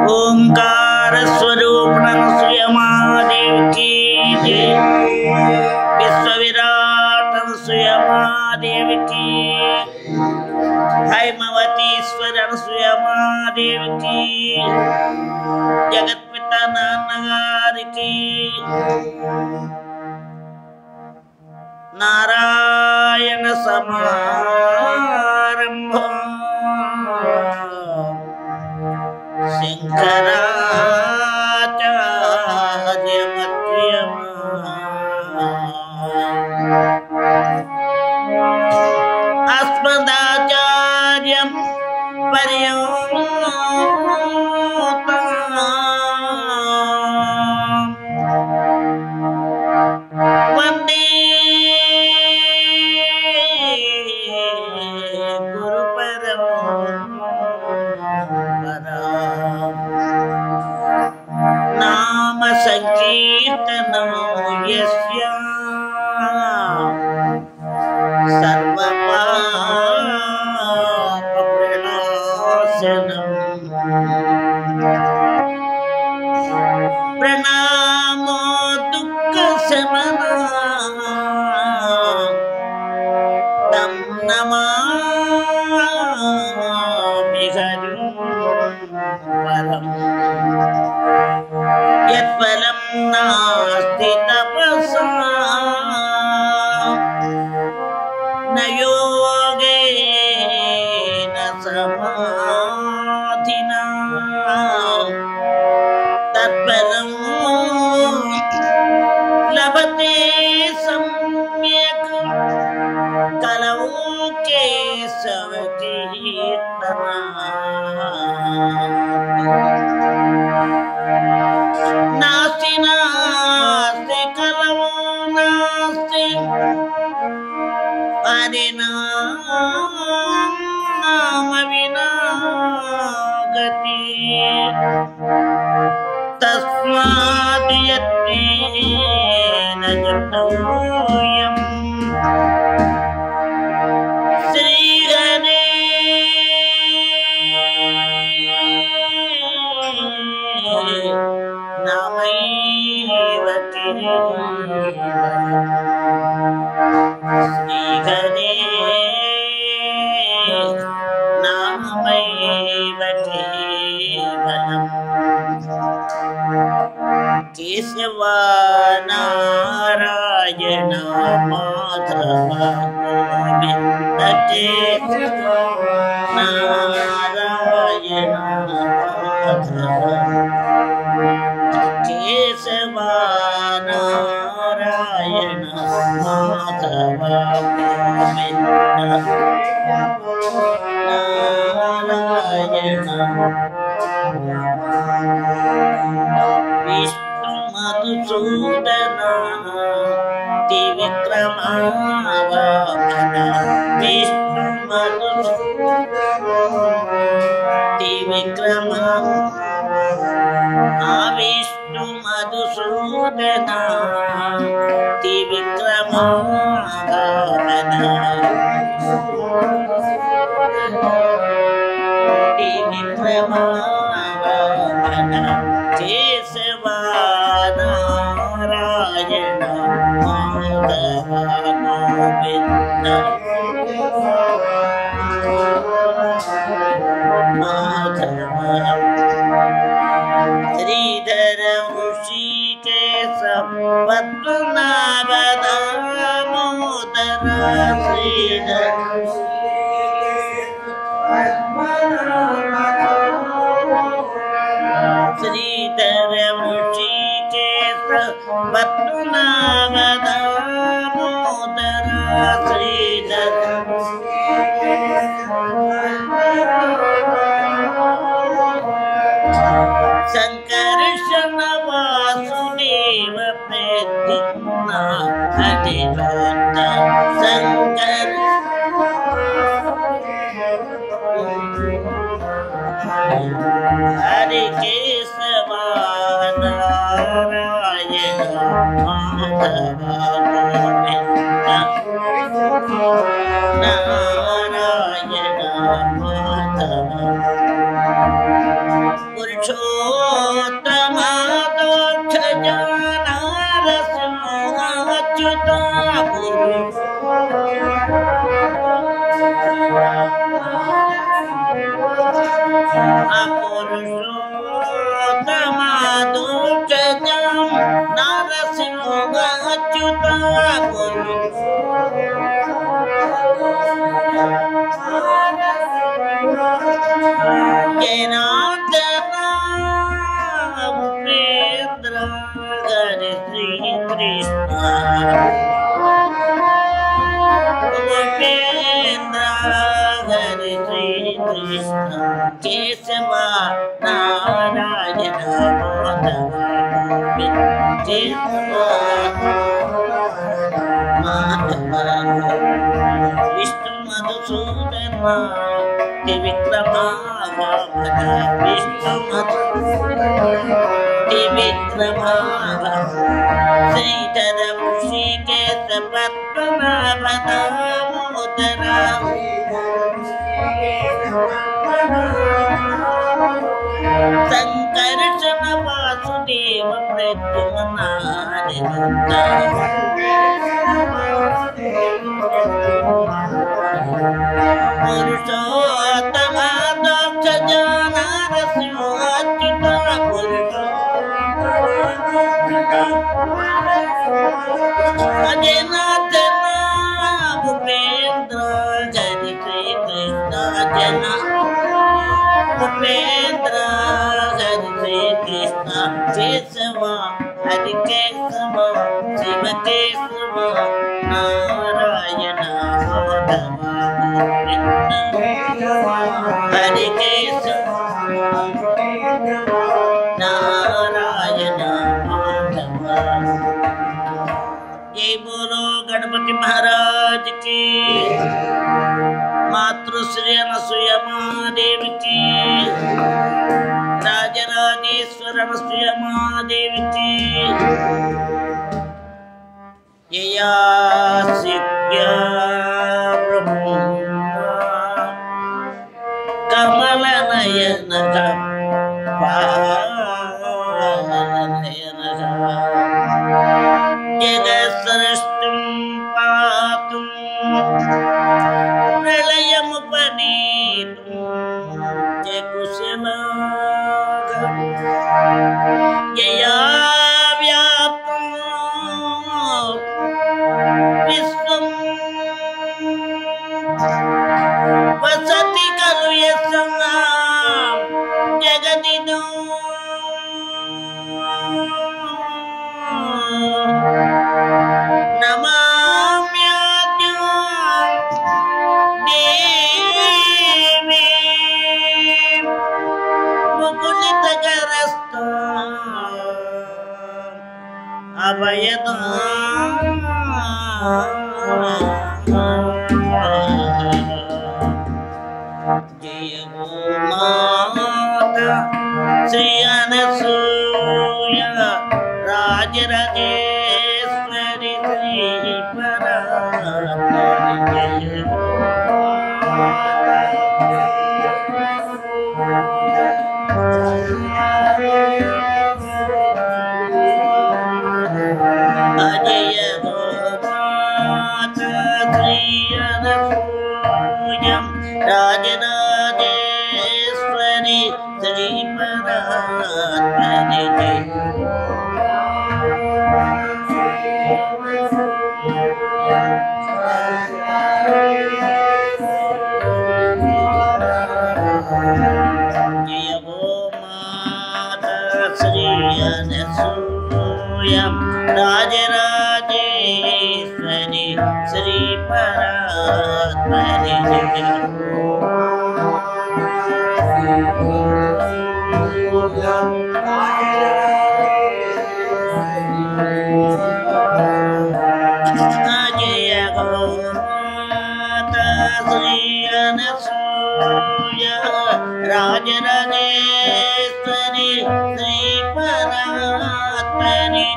ओंकार स्वरूप श्री महादेव की जय। विश्व विराट श्री महादेव की। हैमवतीश्वर श्री महादेव की। जगत पिता नानगार की। नारायण समारंभ शंकराचार्य मध्यम अस्मदाचार्यं पर्यन्तं वन्दे नाम संकीर्तनं यस्य सर्वपापप्रणाशनं प्रणामो दुःखशमनं तं नमामि हरिं परम्। यत्फलं नास्ति तपसा न योगेन समाधिना तत्फलं लभते सम्यक् कलौ केशवकीर्तनात्। नास्ति नास्ति कलौ नास्ति हरिनाम विना गतिः। तस्माद् यत्नेन जप्तव्यम् श्रीहरे नामैव केवलम्। श्रीहरे नामैव केवलम्। केशव नारायण माधव गोविन्द केशव नारायण माधव केशव नारायण माधव गोविन्द नारायण। विष्णु मधुसूदन त्रिविक्रम वामन। विष्णु मधुसूदन त्रिविक्रम विष्णु मधुसूदन त्रिविक्रम वामन। त्रिविक्रम वामन केशव नारायण माधव गोविन्द माधव। श्रीधर ऋषिकेश पद्मनाभ दामोदर। श्रीधर श्रीधर ऋषिकेश पद्मनाभ दामोदर। श्रीधर संकर्षण वासुदेव प्रद्युम्न अनिरुद्ध। शंकर हरे केशव नारायण माधव गोविन्द नारायण माधव। पुरुषो పురుషోత్తమాదుచజం నరసింహచ్యుత జనార్దన ఉపేంద్ర హరి శ్రీ కృష్ణ ఉపేంద్ర హరి శ్రీ కృష్ణ కేశవ నారాయణ మాధవ కేశవ మాధవ విష్ణు మధుసూదన త్రివిక్రమా విష్ణు త్రివిక్రమా శ్రీధర ఋషికేశ పద్మనాభ దామోదర సంకర్షణ వాసుదేవ ప్రద్యుమ్నాదినంద పురుషోత్తమ దక్ష నరసింహచ్యుత జనార్దన ఉపేంద్ర హరి శ్రీ కృష్ణ జన ఉపేంద్ర హరి శ్రీ కృష్ణ కేశవ హరి కేశవ శివ కేశవ నారాయణ మాధవ హరి కేశవ నారాయణ మాధవ జై బోలో గణపతి మహారాజ్ की मातृश्री అనసూయమాదేవి की రాజరాజేశ్వర అనసూయమాదేవి की యయా సిద్ధ్యా కమల నయన జగసృష్టిం పాతుం ప్రళయముపనీతుం జకుశలాగం యయా వ్యాప్తం విశ్వం వసతి ఖలు యస్మాం జగదిదో అభయదా జయ మాత శ్రీ అనసూయ రాజరాజేశ్వరి శ్రీ పరాత్పరి జయ అజయ గోమాత శ్రీ అనసూయం రాజరాజేశ్వరి శ్రీ పరాత్పరి జయ గోమాత శ్రీ అనసూయం రాజరాజేశ్వరి శ్రీ పరాత్పరి జయ గోమాత శ్రీ అనసూయ రాజరాజేశ్వరి శ్రీ పరాత్పరి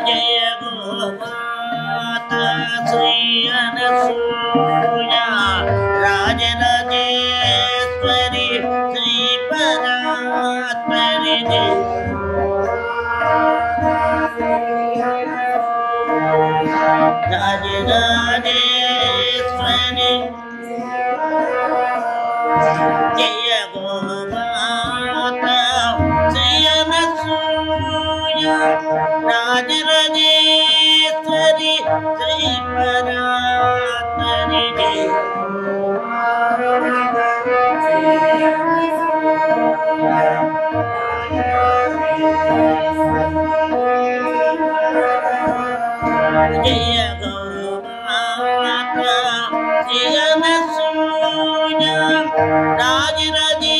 జయ గోమాత శ్రీ అనసూయ రాజరాజేశ్వరి శ్రీ పరాత్పరి राजराजेश्वरी जय गोमाता श्री अनसूया राजराजेश्वरी श्री परात्परी जय जय गोमाता श्री अनसूया राजराजेश्वरी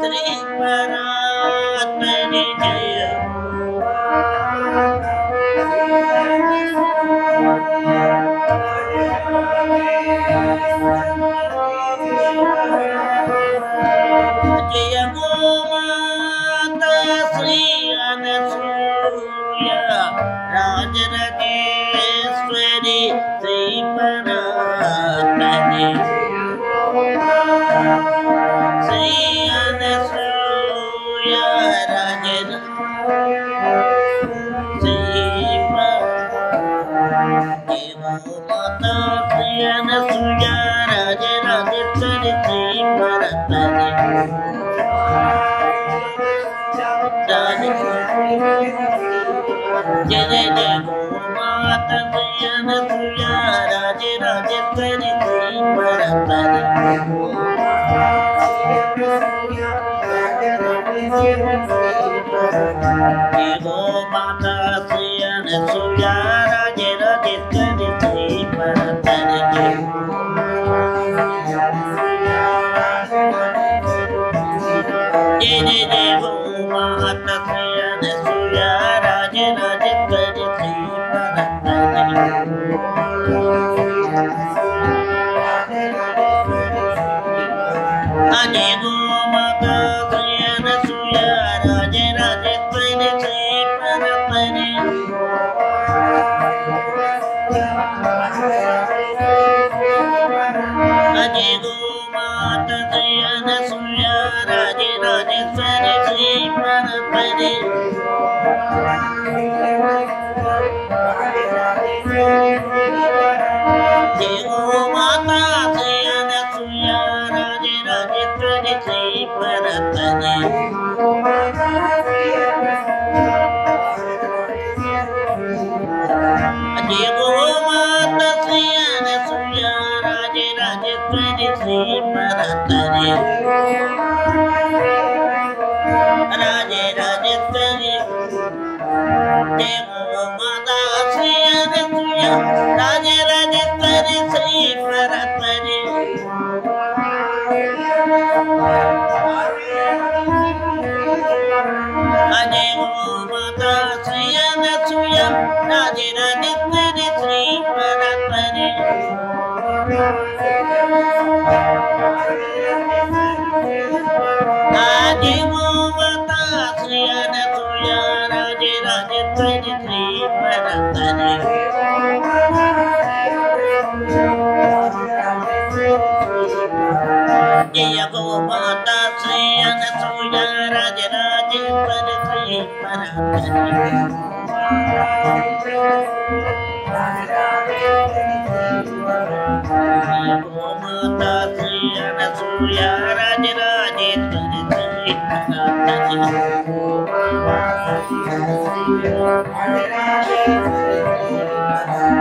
श्री परात्परी जय जय गोमाता श्री अनसूया राजराजेश्वरी श्री परात्परी श्री अनसूया राजराजेश्वरी गोमाता श्री अनसूया राजराजेश्वरी श्री परात्परी जय जय गोमाता श्री अनसूया राजराजेश्वरी श्री परात्परी जय गोमाता श्री अनसूया राजराजेश्वरी श्री परात्परी जय जय गोमाता श्री अनसूया राजराजेश्वरी श्री परात्परी जय गोमाता श्री अनसूया राजराजेश्वरी श्री परात्परी जय गोमाता श्री अनसूया राजराजेश्वरी श्री परात्परी जय गोमाता श्री अनसूया राजराजेश्वरी श्री परात्परी जय गोमाता श्री अनसूया राजराजेश्वरी श्री परात्परी राजराजेश्वरी जय गोमाता श्री अनसूया राजराजेश्वरी श्री परात्परी जय गोमाता श्री अनसूया राजराजेश्वरी श्री परात्परी जय गोमाता श्री अनसूया राजराजेश्वरी श्री परात्परी जय गोमाता श्री अनसूया राजराजेश्वरी श्री परात्परी गोमाता श्री अनसूया राजराजेश्वरी श्री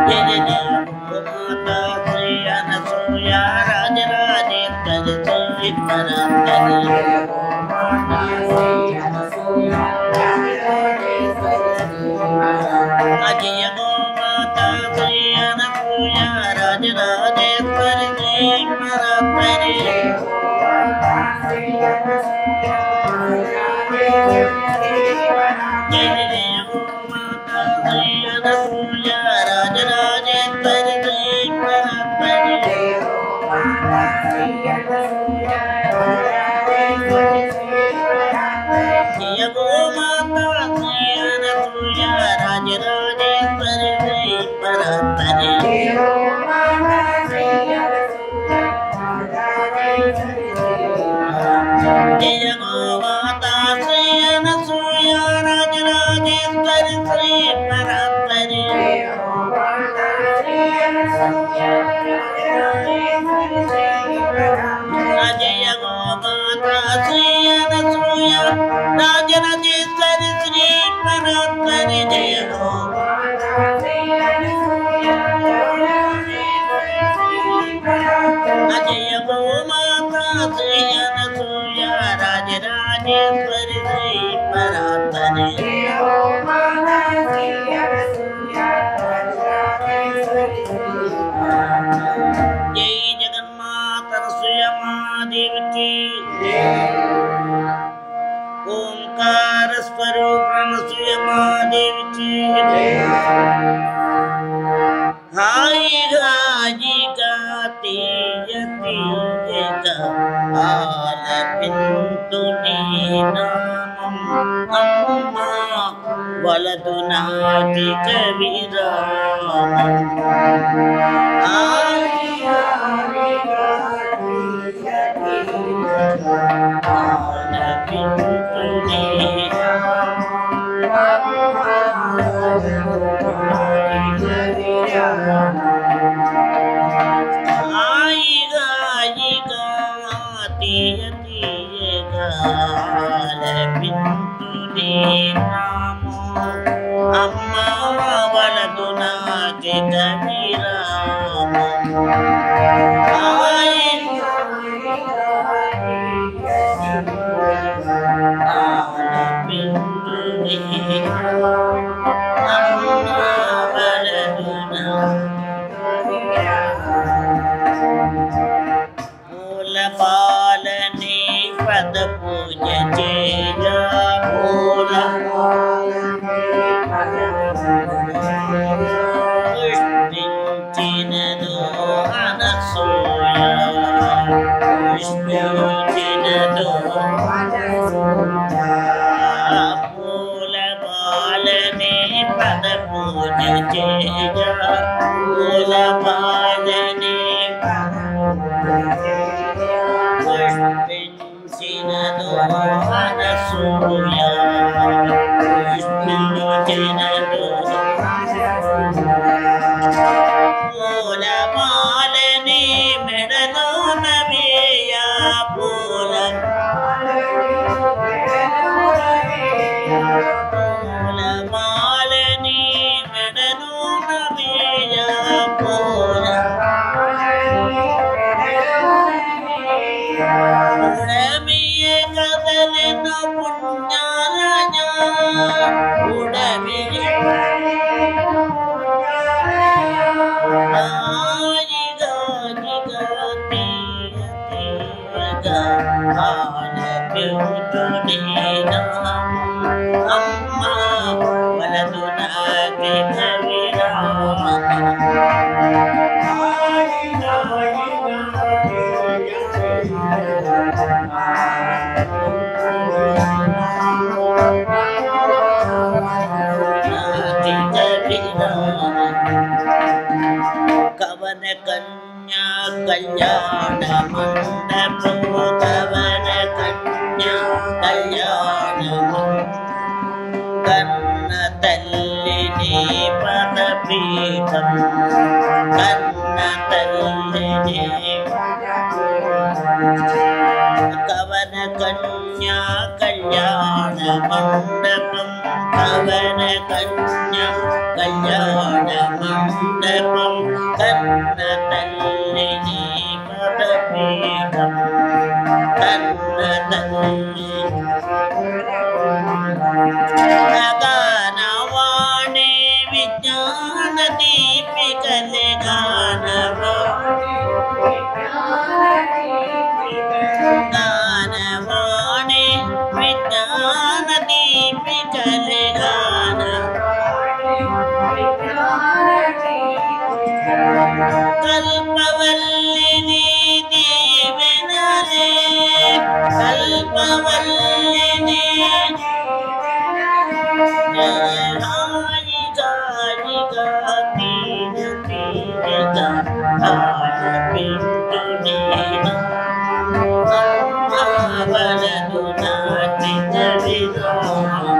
जय जय गोमाता श्री अनसूया राजराजेश्वरी श्री परात्परी जय गोमाता श्री अनसूया राजराजेश्वरी श्री परात्परी जय जय गोमाता श्री अनसूया राजराजेश्वरी श्री परात्परी जय गोमाता श्री अनसूया राजराजेश्वरी श्री परात्परी जय गोमाता श्री अनसूया राजराजेश्वरी श्री परात्परी भरतरि जय गो जय गो माता श्री अनसूया राजराजेश्वरी श्री परात्परे जय जगन्माता अनसूया महादेवी की ओंकार स्वरूप अनसूया महादेवी की हाय गाजी गाती यती जगा आलपिंतुनी नामम अम्मा वलदुनाति कविरामम हाय गाजी गाती यती जगा आलपिंतुनी अम्मा वलदुना के कबीराम पालने पद पूज जय भोला पुष्पिंचिन दो अनसूया पुष्पिंचिन दो फूल पालने पद पूज जय फूल पालने पुष्पिंचिन दो अनसूया पुष्पिंचिन दो फूल मालनी मेडलो नबिया फूल मालनी मेडलो नबिया फूल उड़मिये कदले न पुण्यारण्या उड़मिये आई गाजी गाती आल प्युतुनी नाम अम्मा वलदुना के कविराम कवन कन्या कल्याण मंडप कवन कन्या कल्याण कन्न तल्लिनी पदपीठम कन्न तल्लिनी कवन कन्या कल्याण मंडपम कवन कन्या कल्याण मंडपम कन्न तल्लिनी पदपीठम कन्न तल्लिनी गानवाणी विज्ञान दीपिकल गानवाणी विज्ञान दीपिकल कल्पवल्लिनी दीवनले कल्पवल्लिनी गाजी गाती जगा आलपिंतुनी अम्मा वलदुना के कविराम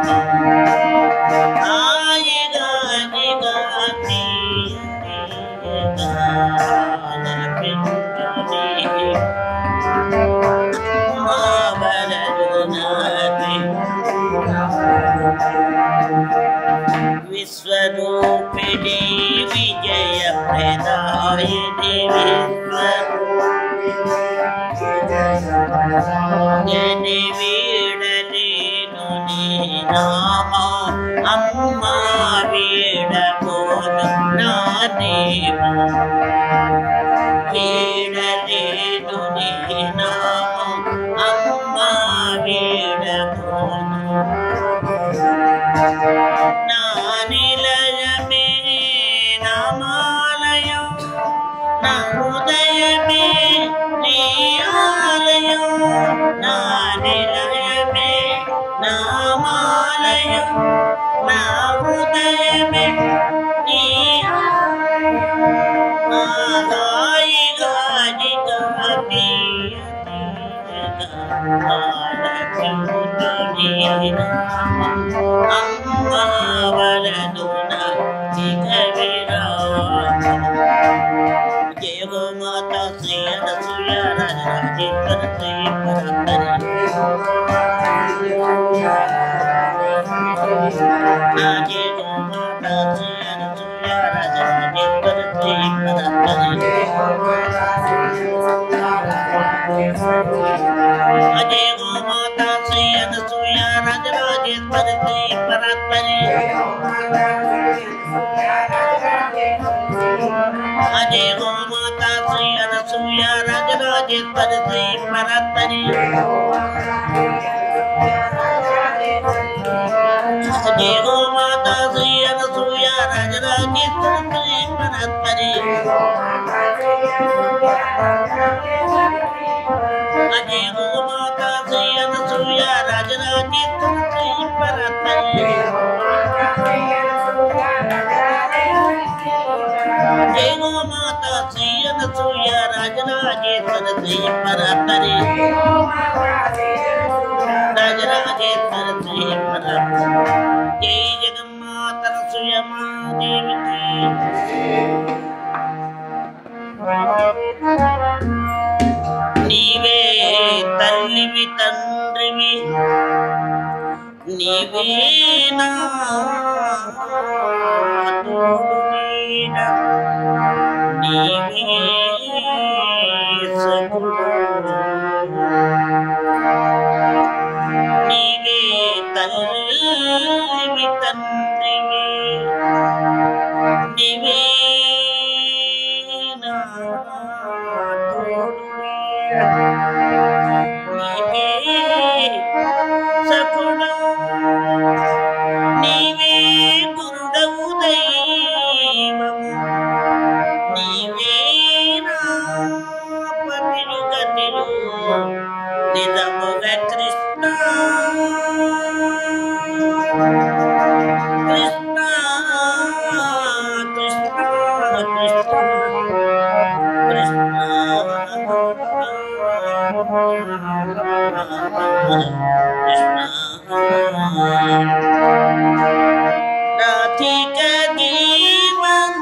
आई गाजी गाती जगा आलपिंतुनी अम्मा वलदुना के विश्वरूपिणी विजय प्रदायिनी विश्वरूपिणी वीडलेनु नी नाम अम्मा वीडकोनु ना देवु वीडलेनु नी नाम अम्मा वीडकोनु ना निलय में नामालय ना हृदय में नियालय ना निलय में नामालय ना हृदय में नियालय गाजी गाती अम्मा वलदुना जिगविरा जय गो माता श्री अनसुया राजराजेश्वर श्री परात्परी जय गो माता श्री अनसुया राजराजेश्वर श्री परात्परी अजय गो माता श्री अनसुया राजराजेश्वर श्री परात्परी अजय गो माता श्री अनसुया राजराजेश्वर श्री परात्परी अजय गो माता श्री अनसुया राजराजेश्वर श्री परात्परी अजय गो माता श्री अनसुया राजराजेश्वर श्री परात्परी जय गो माता श्री अनसुया राजराजेश्वर श्री परात्परी राजराजेश्वर श्री परात्परी जय जगन्माता अनसुया महादेवी नीवे तल्लिवि तंड्रिवि नीवे ना तोडु नीड नीवे सगुडु नीवे तल्लिवि तंड्रिवि नीवे ना तोडु నీవే గురుడవు దైవము నీవే నా పతిరు గతిరు నిజముగ కృష్ణ కృష్ణ కృష్ణ కృష్ణ राधिका जीवन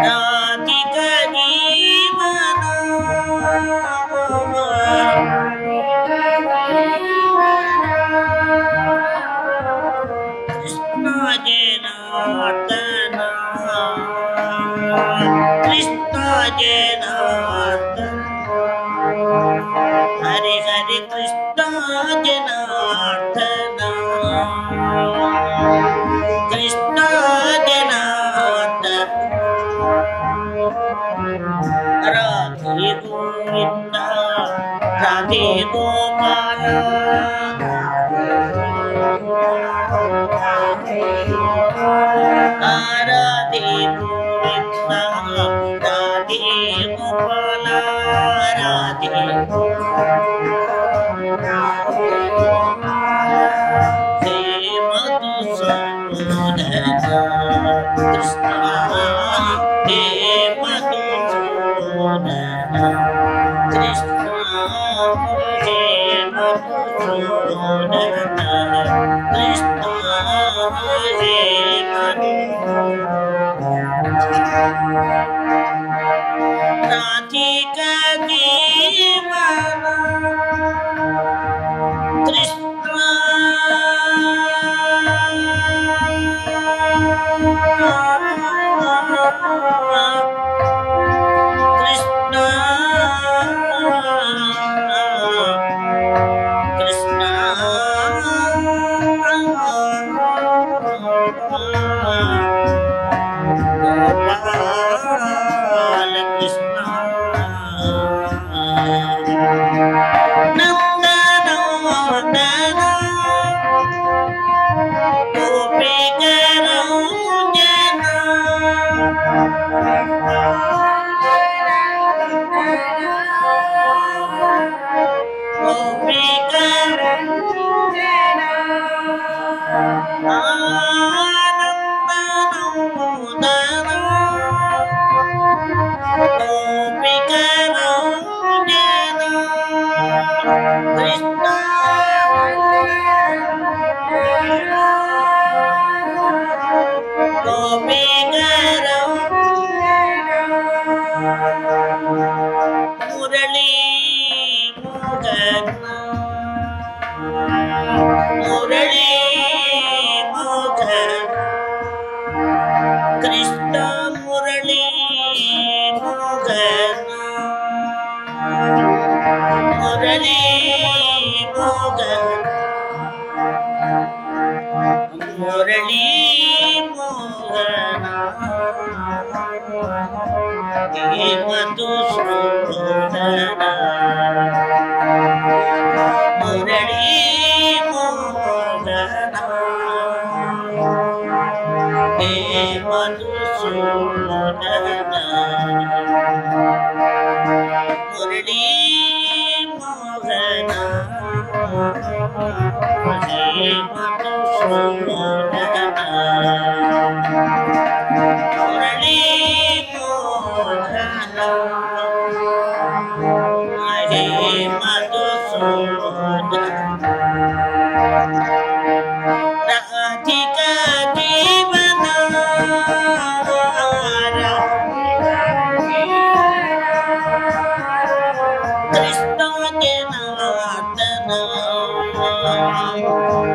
राधिका जीवन कृष्ण जनार्दन कृष्ण जनार्दन हरे हरे कृष्ण जनार्दन कृष्ण जनार्दन राधे गोविंद राधे गोपाल राधे गोविंद राधे गोपाल राधे हे मधुसूदन कृष्ण हे मधुसूदन कृष्ण हे मधुसूदन कृष्ण हे राधिका जीवन మురళీ మోగన మురళీ మోగన హే మధుసూదన మురళీ మోగన హే మధుసూదన మురళీ మోగన హే మధుసూదన మురళీ మోగన హే మధుసూదన రాధికా జీవన కృష్ణ జనార్దన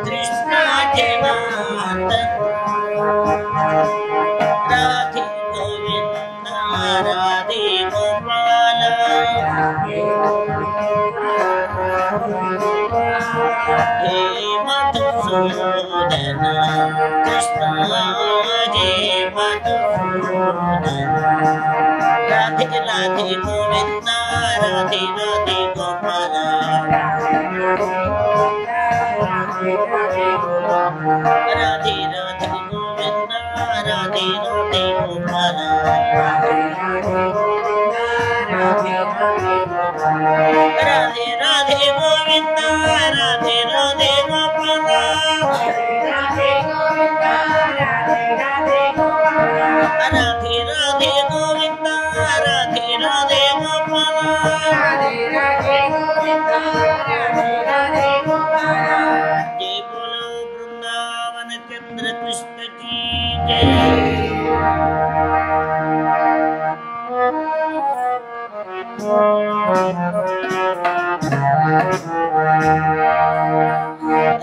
కృష్ణ జనార్దన రాధే గోవింద రాధే గోపాల హే మధుసూదన కృష్ణ హే మధుసూదన రాధే రాధే గోవింద రాధే రాధే గోపాల రాధే రాధే గోవింద రాధే రాధే గోపాల రాధే రాధే గోవింద రాధే రాధే గోపాల రాధే రాధే గోవింద రాధే రాధే గోపాల జై బోలో బృందావన చంద్ర కృష్ణ की जय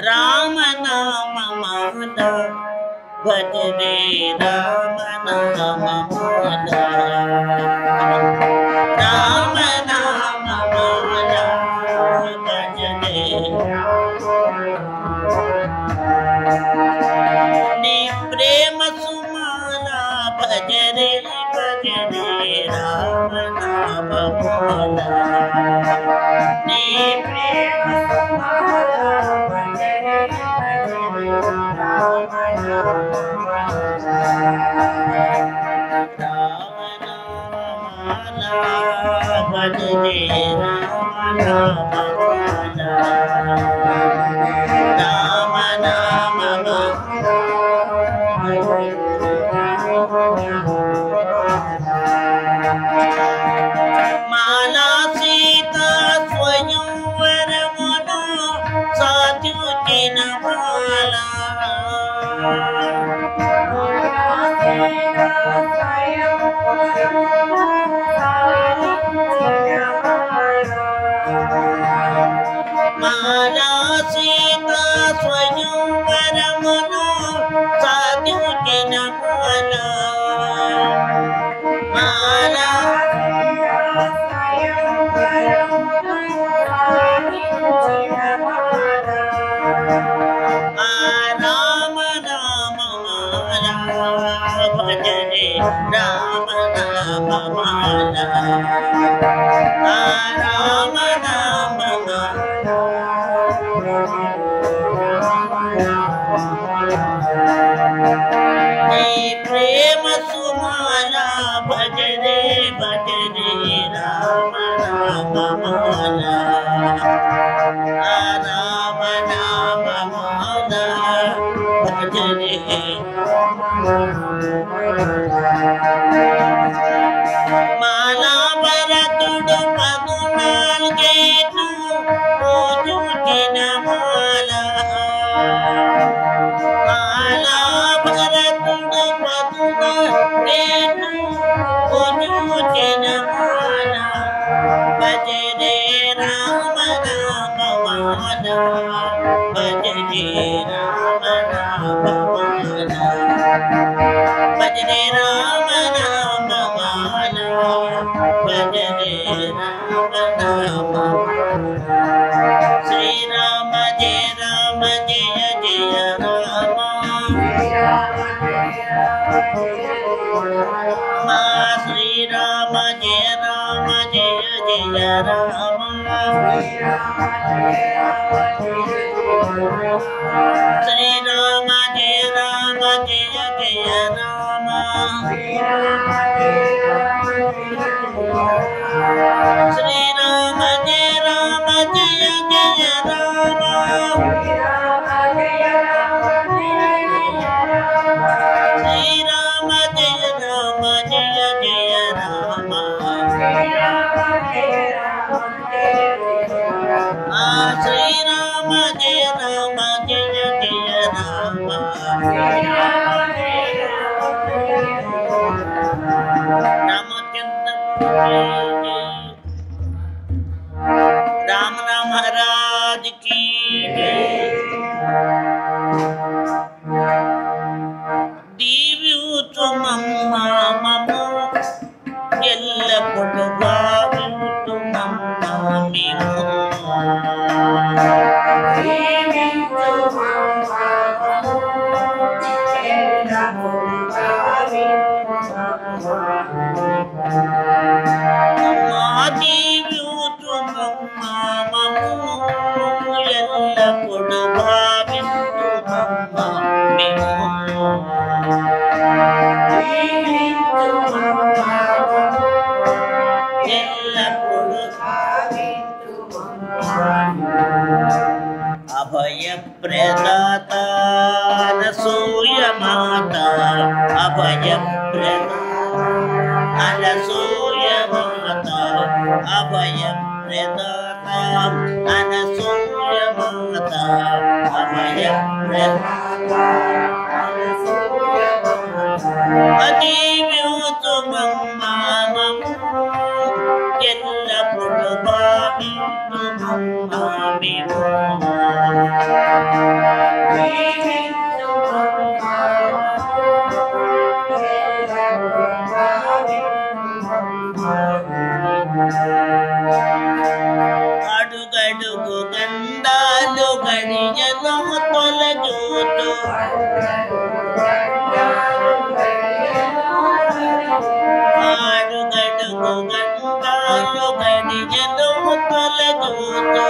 राम नाम माला भज रे राम नाम माला राम नाम माला भज रे नी प्रेम सुमाला भज रे राम नाम माला नी प्रेम सुमाला भज रे राम माला सीता स्वयंवर मनो साधु जिन माला माला सीता स्वयंवर मनो साधु जिन माला माला राम नाम माला भज रे राम नाम माला राम नाम प्रेम सुमाला भज रे राम नाम माला राम नाम माला भज रे माला भरतुडु पगुनाल्गेनु पूजुजिन माला माला भरतुडु पगुनाल्गेनु पूजुजिन माला भज रे राम नाम माला भज रे राम नाम माला भज रे राम नाम माला भज रे राम नाम మా శ్రీరామ జయ రామ జయ జయ రామ శ్రీరామ జయ రామ జయ జయ రామ శ్రీరామ జయ రామ జయ జయ రామ శ్రీరామ జయ రామ జయ జయ రామ శ్రీరామ జయ రామ జయ జయ రామ राम राम महाराज की दिव्यु तुमम्मा ममो एल्लपुडु भाव्यु तुमम्मा मिमो दिव्यु तुमम्मा ममो एल्लपुडु भाव्यु ఎల్లప్పుడు భావింతు మమ్మ మిమో ఎల్లప్పుడు అభయ ప్రదాత అనసూయ మాత అభయ అనసూయ మాత అభయ ప్రదాత అనసూయ మాత అభయ ప్రదాత అనసూయ మాత అదివ్యూతు మమ్మ మమ్ము ఎల్లప్పుడు భావింతు మమ్మ మిమో అడుగడుగు గండాలు గడియను తొలగూతు అడుగడుగు గండాలు గడియను తొలగూతు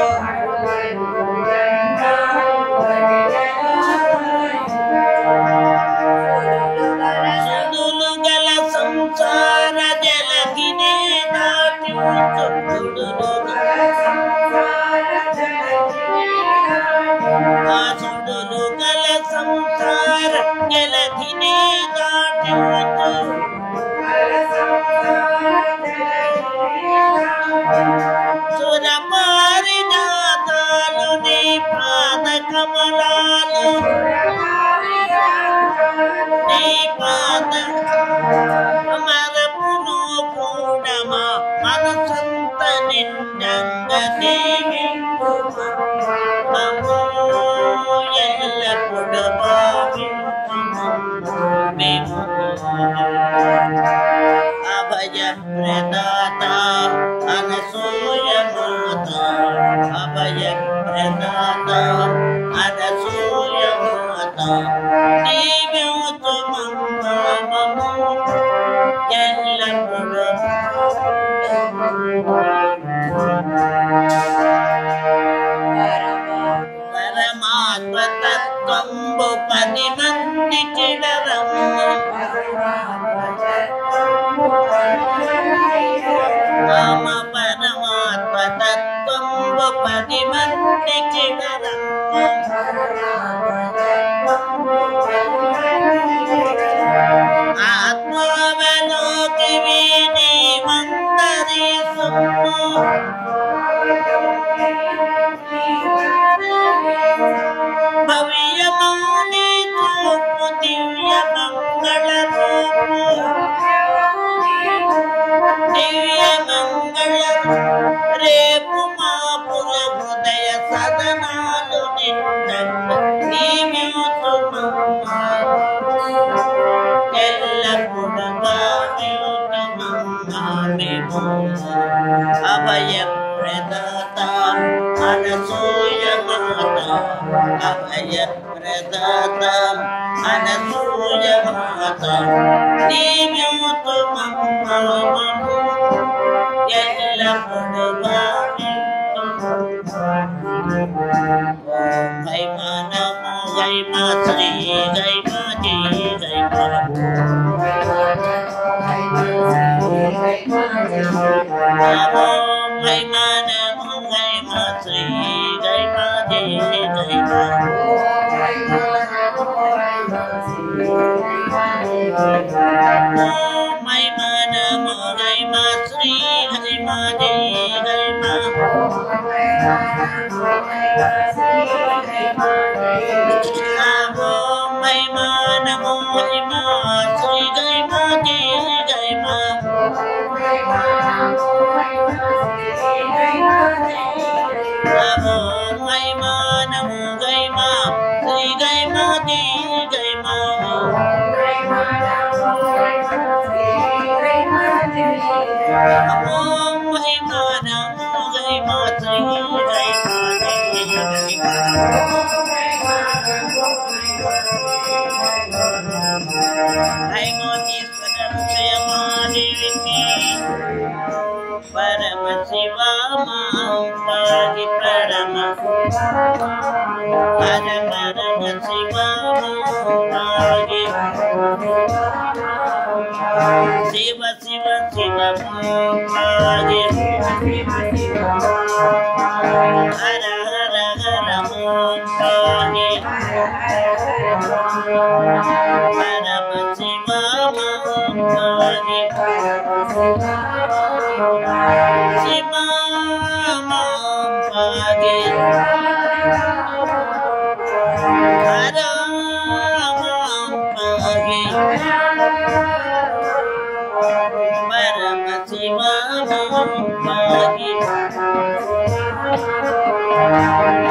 సుడులు గల సంసార జలగినే దాటివచ్చు సుడులు సుడులు గల సంసార జలగినే దాటివచ్చు సురపారిజాతాలు నీ పాద కమలాలు నీ పాద మరపును కూడమా మనసంత నిండంగ దేవింపు మమ్ము ఎల్లప్పుడు భావింతు మిమో అభయ ప్రదాత అనసూయ మాత అభయ ప్రదాత అనసూయ మాత దివ్యూతు మమ్మ మమ్ము ఎల్లప్పుడు పరమాత్మ తత్వంబు 10 మంది చిడరమ్మ రామ పరమాత్మ తత్వంబు 10 మంది చిడరమ్మ ఆత్మవలోకి వీని మందరి సుమ్ము భవ్యమౌని రూపు దివ్య మంగళ రూపు దివ్య మంగళ రేపు మాపుల హృదయ సదనాలు నిండంగ నీవ్యూతు మమ్మ ఎల్లప్పుడు భావింతు మమ్మ మిమో అభయ ప్రదాత అనసూయమాత అభయప్రదాత అనసూయమాత నీవ్యూతు మమ్మను ఎల్లప్పుడు భావింతు గైమా నమో గైమా శ్రీ గైమా జీ గైమా నమో గైమా నమో గైమా శ్రీ గైమా జీ గైమా గైమా నమో గైమా శ్రీ గైమా జీ గైమా గైమా నమో గైమా శ్రీ గైమా జీ గైమా గైమా నమో గైమా శ్రీ గైమా జీ గైమా గైమా నమో గైమా శ్రీ గైమా జీ పరమ శివ మాంపాగి పరమ పరమ శివ మాంపాగి శివ శివ శివ మాంపాగి హర హర హర మాంపాగి పరమ శివ మాంపాగి శివ మాంపాగి హర మాంపాగి పరమ శివ మాంపాగి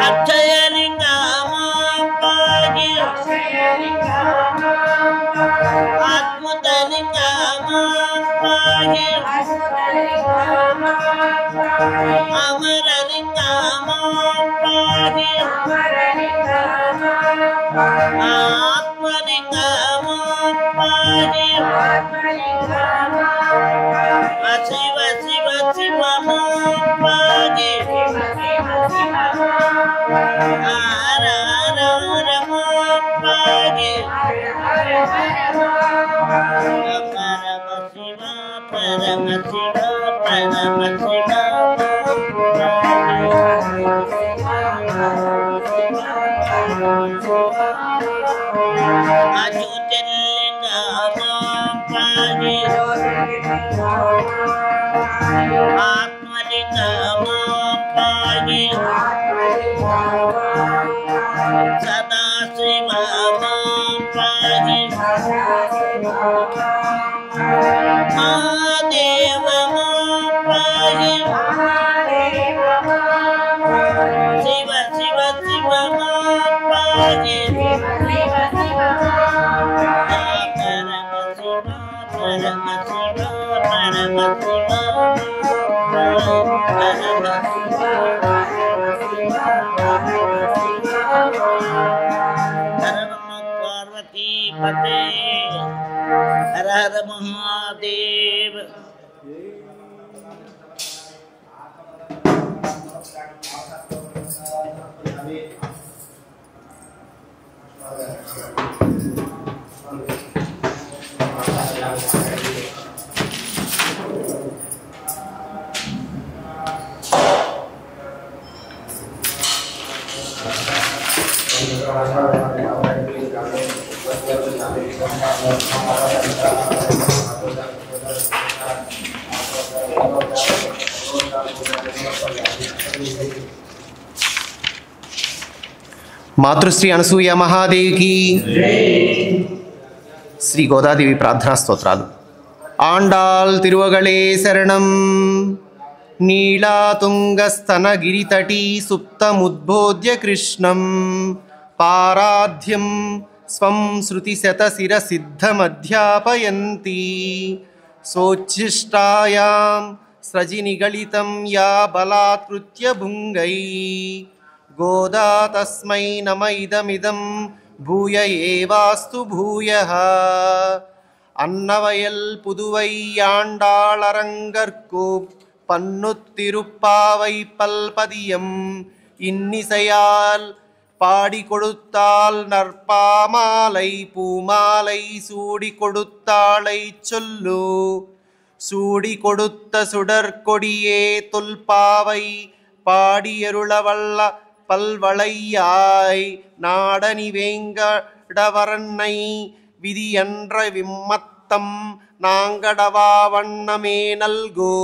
అక్షయలింగ మాంపాగి అద్భుతలింగ మాంపాగి అమరలింగ మాంపాగి ఆత్మలింగ మాంపాగి శివ శివ శివ మాంపాగి హర హర హర మాంపాగి పరమ శివ పరమ శివ పరమ శివ అచ్యుతలింగ మాంపాగి ఆత్మలింగ మాంపాగి సదాశివ మాంపాగి మహాదేవ మాంపాగి శివ శివ శివ మాంపాగి పరమ శివ పరమ శివ పరమ శివ పార్వతీ పతే హర హర మహాదేవ మాతృశ్రీ అనసూయ మహాదేవికి శ్రీ గోదాదేవి ప్రార్థనా స్తోత్రాలు. ఆండాల్ తిరువగళే శరణం. నీళాతుంగస్తనగిరితటీ సుప్తముద్బోధ్య కృష్ణం పారాధ్యం స్వం శృతిశతశిరసిద్ధమధ్యాపయంతి సోచ్ఛిష్టాయాం స్రజి నిగళితం యా బలాత్కృత్య భుంగై గోదా తస్మై నమ ఇదమిదం భూయ ఏవాస్తు భూయః అన్నవయల్ పుదువై ఆండాళరంగర్కు పన్నుత్తిరుప్పావై పల్పదియం ఇన్నిసయాల్ பாடி கொடுத்தால் நற்பாமாலை பூமாலை சூடி கொடுத்தாளை சொல்லு சூடி கொடுத்த சுடற்கொடியே தொல்பாவை பாடியருளவல்ல பல்வளையாய் நாடனி வேங்கடவரன்னை விதியன்ற விம்மத்தம் நாங்கடவா வண்ணமே నల్గో.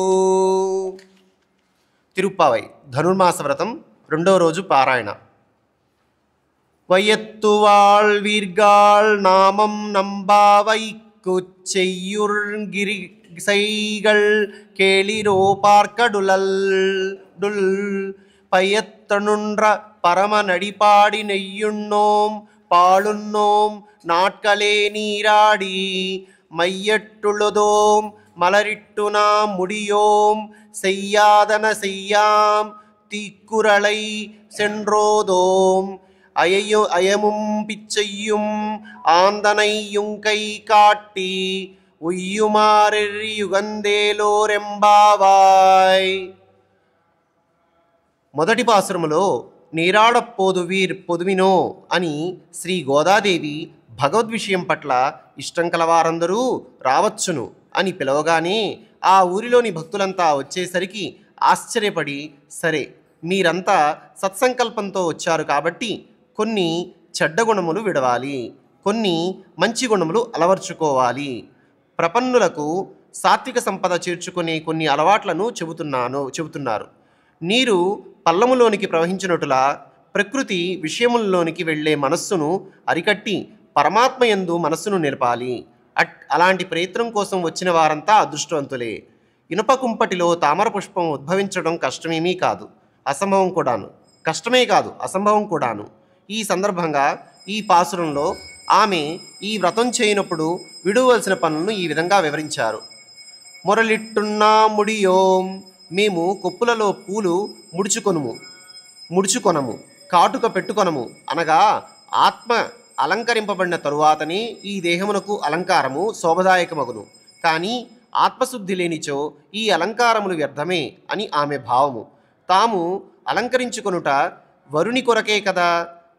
తిరుప్పావై ధనుర్మాస వ్రతం 2వ రోజు పారాయణ. வயத்துவாள் வீர்காள் நாமம் நம்பாவைக்கு செய்யுர்கிரிசைகள் கேளிரோ பார்க்கடுலல் டுல் பயத்தனுன்ற பரம நடிபாடி நெய்யுண்ணோம் பாலுண்ணோம் நாட்களே நீராடி மையட்டுழுதோம் மலரிட்டு நாம் முடியோம் செய்யாதன செய்யாம் தீக்குறளை சென்றோதோம் அயமும் பிச்சையும் ஆந்தனையும் கை காட்டி ఉయ్యుమారెర్యుగందేలోరెంబావాయ్. మొదటి పాసురములో నీరాడపోదువీర్ పొదువినో అని శ్రీ గోదాదేవి భగవద్విషయం పట్ల ఇష్టం కలవారందరూ రావచ్చును అని పిలవగానే ఆ ఊరిలోని భక్తులంతా వచ్చేసరికి ఆశ్చర్యపడి, సరే మీరంతా సత్సంకల్పంతో వచ్చారు కాబట్టి కొన్ని చెడ్డ గుణములు విడవాలి, కొన్ని మంచి గుణములు అలవర్చుకోవాలి, ప్రపన్నులకు సాత్విక సంపద చేర్చుకునే కొన్ని అలవాట్లను చెబుతున్నారు. నీరు పల్లములోనికి ప్రవహించినట్టులా ప్రకృతి విషయముల్లోనికి వెళ్ళే మనస్సును అరికట్టి పరమాత్మయందు మనస్సును నిలపాలి. అలాంటి ప్రయత్నం కోసం వచ్చిన వారంతా అదృష్టవంతులే. ఇనుప కుంపటిలో తామర పుష్పం ఉద్భవించడం కష్టమేమీ కాదు, అసంభవం కూడాను. కష్టమే కాదు, అసంభవం కూడాను. ఈ సందర్భంగా ఈ పాసురంలో ఆమె ఈ వ్రతం చేయనప్పుడు విడువలసిన పనులను ఈ విధంగా వివరించారు. మొరలిట్టున్నా ముడియోం, మేము కొప్పులలో పూలు ముడుచుకొనము, కాటుక పెట్టుకొనము అనగా ఆత్మ అలంకరింపబడిన తరువాతనే ఈ దేహమునకు అలంకారము శోభదాయకమగును. కానీ ఆత్మశుద్ధి లేనిచో ఈ అలంకారములు వ్యర్థమే అని ఆమె భావము. తాము అలంకరించుకొనుట వరుని కొరకే కదా,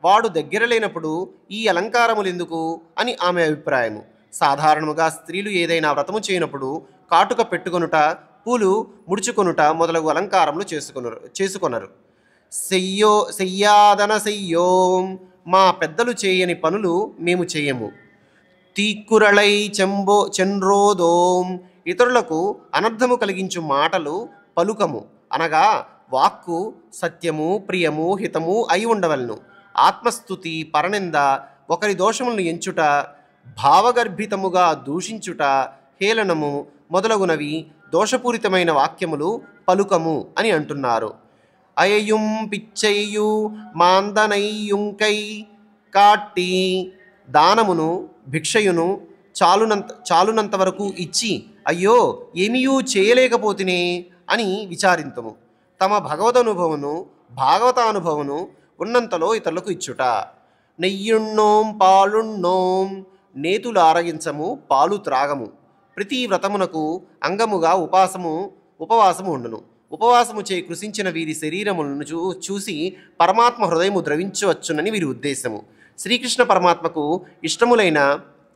వాడు దగ్గర లేనప్పుడు ఈ అలంకారములు ఎందుకు అని ఆమె అభిప్రాయము. సాధారణముగా స్త్రీలు ఏదైనా వ్రతము చేయనప్పుడు కాటుక పెట్టుకొనుట, పూలు ముడుచుకొనుట మొదలగు అలంకారములు చేసుకొనరు. సెయ్యాదన సెయ్యోం, మా పెద్దలు చేయని పనులు మేము చేయము. తీక్కురళై చెన్రోదోం, ఇతరులకు అనర్థము కలిగించు మాటలు పలుకము అనగా వాక్కు సత్యము, ప్రియము, హితము అయి ఉండవలను. ఆత్మస్థుతి, పరనింద, ఒకరి దోషములను ఎంచుట, భావగర్భితముగా దూషించుట, హేళనము మొదలగునవి దోషపూరితమైన వాక్యములు పలుకము అని అంటున్నారు. అయయుం పిచ్చయ్యు మాందనయ్యుంకై కాట్టి, దానమును భిక్షయును చాలునంత వరకు ఇచ్చి అయ్యో ఏమీయూ చేయలేకపోతినే అని విచారింతుము. తమ భగవదనుభవమును భాగవతానుభవమును ఉన్నంతలో ఇతరులకు ఇచ్చుట. నెయ్యున్నోం పాలున్నోం, నేతులు ఆరగించము, పాలు త్రాగము. ప్రతి వ్రతమునకు అంగముగా ఉపవాసము ఉండును. ఉపవాసము చే కృషించిన వీరి శరీరములను చూసి పరమాత్మ హృదయము ద్రవించవచ్చునని వీరి ఉద్దేశము. శ్రీకృష్ణ పరమాత్మకు ఇష్టములైన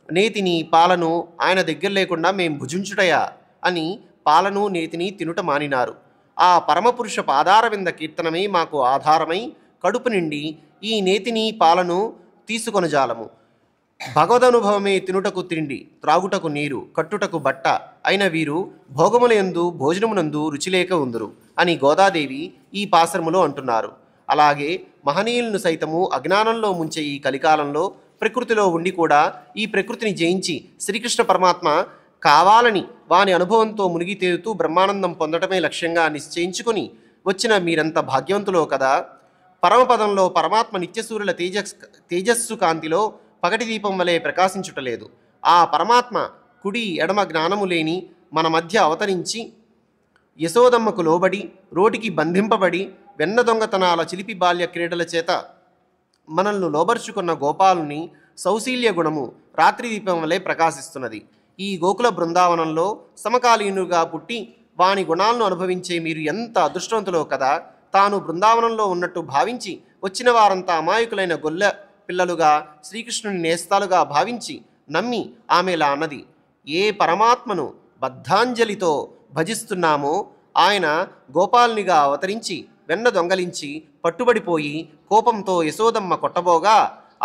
నేతిని, పాలను ఆయన దగ్గర లేకుండా మేం భుజించుటయా అని పాలను నేతిని తినుట మానినారు. ఆ పరమపురుష పాదారవింద కీర్తనమే మాకు ఆధారమై కడుపు నిండి ఈ నేతిని, పాలను తీసుకొనజాలము. భగవదనుభవమే తినుటకు తిండి, త్రాగుటకు నీరు, కట్టుటకు బట్ట అయిన వీరు భోగములందు భోజనమునందు రుచిలేక ఉందురు అని గోదాదేవి ఈ పాసరములో అంటున్నారు. అలాగే మహనీయులను సైతము అజ్ఞానంలో ముంచే ఈ కలికాలంలో ప్రకృతిలో ఉండి కూడా ఈ ప్రకృతిని జయించి శ్రీకృష్ణ పరమాత్మ కావాలని వాని అనుభవంతో మునిగి తేలుతూ బ్రహ్మానందం పొందటమే లక్ష్యంగా నిశ్చయించుకొని వచ్చిన మీరంత భాగ్యవంతులో కదా. పరమపదంలో పరమాత్మ నిత్యసూర్యుల తేజస్సు కాంతిలో పగటి దీపం వలె ప్రకాశించుటలేదు. ఆ పరమాత్మ కుడి ఎడమ జ్ఞానము లేని మన మధ్య అవతరించి యశోదమ్మకు లోబడి రోటికి బంధింపబడి వెన్న దొంగతనాల చిలిపి బాల్య క్రీడల చేత మనల్ని లోబర్చుకున్న గోపాలుని సౌశీల్య గుణము రాత్రి దీపం వలె ప్రకాశిస్తున్నది. ఈ గోకుల బృందావనంలో సమకాలీనుగా పుట్టి వాని గుణాలను అనుభవించే మీరు ఎంత అదృష్టవంతులో కదా. తాను బృందావనంలో ఉన్నట్టు భావించి వచ్చిన వారంతా అమాయకులైన గొల్ల పిల్లలుగా శ్రీకృష్ణుని నేస్తాలుగా భావించి నమ్మి ఆమెలా అన్నది, ఏ పరమాత్మను బద్ధాంజలితో భజిస్తున్నామో ఆయన గోపాలునిగా అవతరించి వెన్న దొంగలించి పట్టుబడిపోయి కోపంతో యశోదమ్మ కొట్టబోగా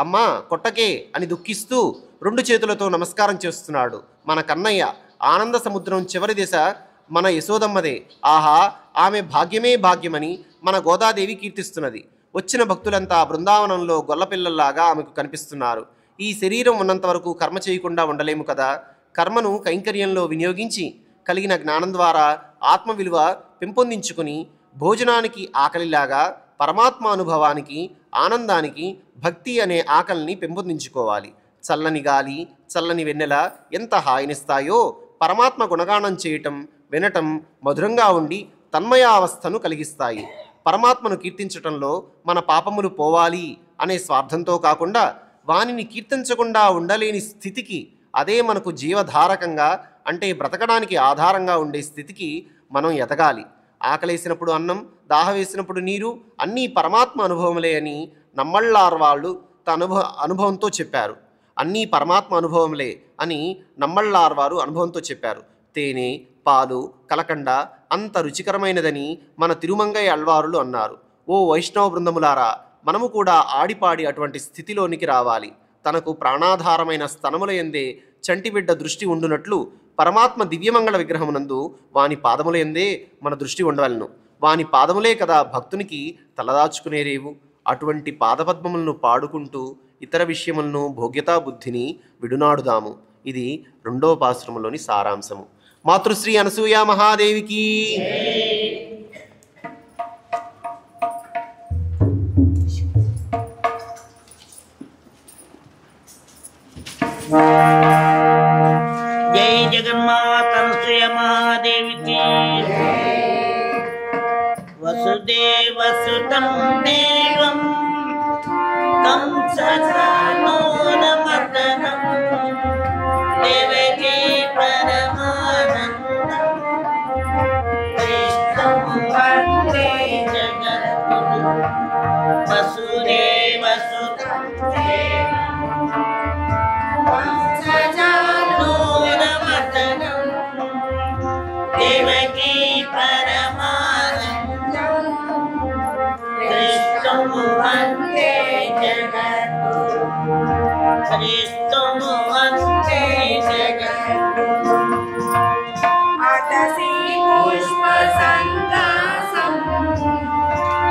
అమ్మా కొట్టకే అని దుఃఖిస్తూ 2 చేతులతో నమస్కారం చేస్తున్నాడు. మన కన్నయ్య ఆనంద సముద్రం చివరి దిశ మన యశోదమ్మదే. ఆహా, ఆమె భాగ్యమే భాగ్యమని మన గోదాదేవి కీర్తిస్తున్నది. వచ్చిన భక్తులంతా బృందావనంలో గొల్లపిల్లల్లాగా ఆమెకు కనిపిస్తున్నారు. ఈ శరీరం ఉన్నంత వరకు కర్మ చేయకుండా ఉండలేము కదా. కర్మను కైంకర్యంలో వినియోగించి కలిగిన జ్ఞానం ద్వారా ఆత్మ విలువ పెంపొందించుకుని భోజనానికి ఆకలిలాగా పరమాత్మ అనుభవానికి ఆనందానికి భక్తి అనే ఆకలిని పెంపొందించుకోవాలి. చల్లని గాలి చల్లని వెన్నెల ఎంత హాయినిస్తాయో పరమాత్మ గుణగానం చేయటం వినటం మధురంగా ఉండి తన్మయావస్థను కలిగిస్తాయి. పరమాత్మను కీర్తించటంలో మన పాపములు పోవాలి అనే స్వార్థంతో కాకుండా వానిని కీర్తించకుండా ఉండలేని స్థితికి, అదే మనకు జీవధారకంగా అంటే బ్రతకడానికి ఆధారంగా ఉండే స్థితికి మనం ఎదగాలి. ఆకలేసినప్పుడు అన్నం, దాహం వేసినప్పుడు నీరు అన్నీ పరమాత్మ అనుభవములే అని నమ్మళ్ళార్వాళ్ళు తన అనుభవంతో చెప్పారు. అన్నీ పరమాత్మ అనుభవములే అని నమ్మళ్ళార్వారు అనుభవంతో చెప్పారు. తేనె, పాలు, కలకండ అంత రుచికరమైనదని మన తిరుమంగై అల్వారులు అన్నారు. ఓ వైష్ణవ బృందములారా, మనము కూడా ఆడిపాడి అటువంటి స్థితిలోనికి రావాలి. తనకు ప్రాణాధారమైన స్తనముల యందే చంటిబిడ్డ దృష్టి ఉండునట్లు పరమాత్మ దివ్యమంగళ విగ్రహమునందు వాని పాదముల యందే మన దృష్టి ఉండవలను. వాని పాదములే కదా భక్తునికి తలదాచుకునేరేవు. అటువంటి పాదపద్మములను పాడుకుంటూ ఇతర విషయములను భోగ్యతా బుద్ధిని విడునాడుదాము. ఇది 2వ పాశ్రములోని సారాంశము. మాతృశ్రీ అనసూయ మహాదేవికి. జై జగన్మాత అనసూయ మహాదేవికి. వసుదేవ సుతం దేవం కంసచానూరమర్దనం దేవకీ పరమానందం కృష్ణం వందే జగద్గురు. వసుదేవ సుతం దేవం కంసచానూరమర్దనం దేవకీ పరమానందం కృష్ణం వందే జగద్గురు. కృష్ణం వందే జగద్గురు. అతసి పుష్ప సంకాసం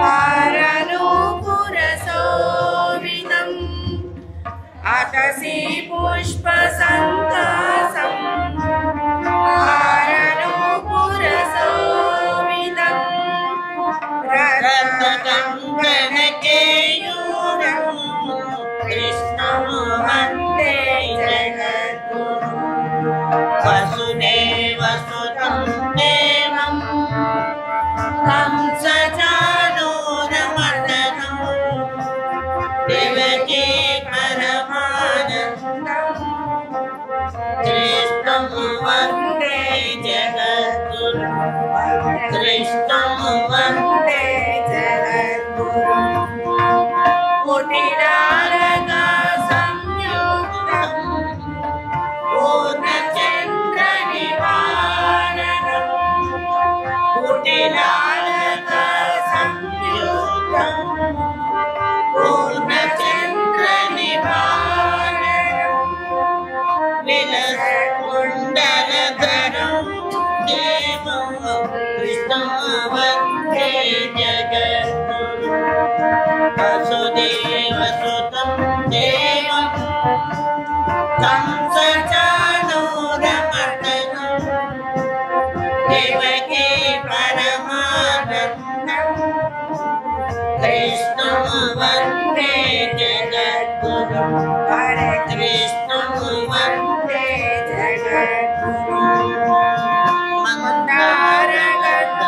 హారనూపుర శోభితం. అతసి పుష్ప సంకాసం హారనూపుర శోభితం. రత్నకంకణకేయూరం కృష్ణం వందే జగద్గురు. వసుదేవ సుతం దేవం కంసచానూరమర్దనం దేవకీ పరమానందం కృష్ణం వందే జగద్గురు. కృష్ణం వందే జగద్గురు. కుటిలాలగా సంయుక్తం పూర్ణచంద్ర నివారణం. కుటిలాలగా సంయుక్తం పూర్ణచంద్ర నివారణం విలసకుండలధరం దేవం కృష్ణం వందే జగద్గురు. వసుదేవ సుతం దేవం కంసచానూరమర్దనం దేవకీ పరమానందం కృష్ణం వందే జగద్గురు. కృష్ణం వందే జగద్గురు. మందారగత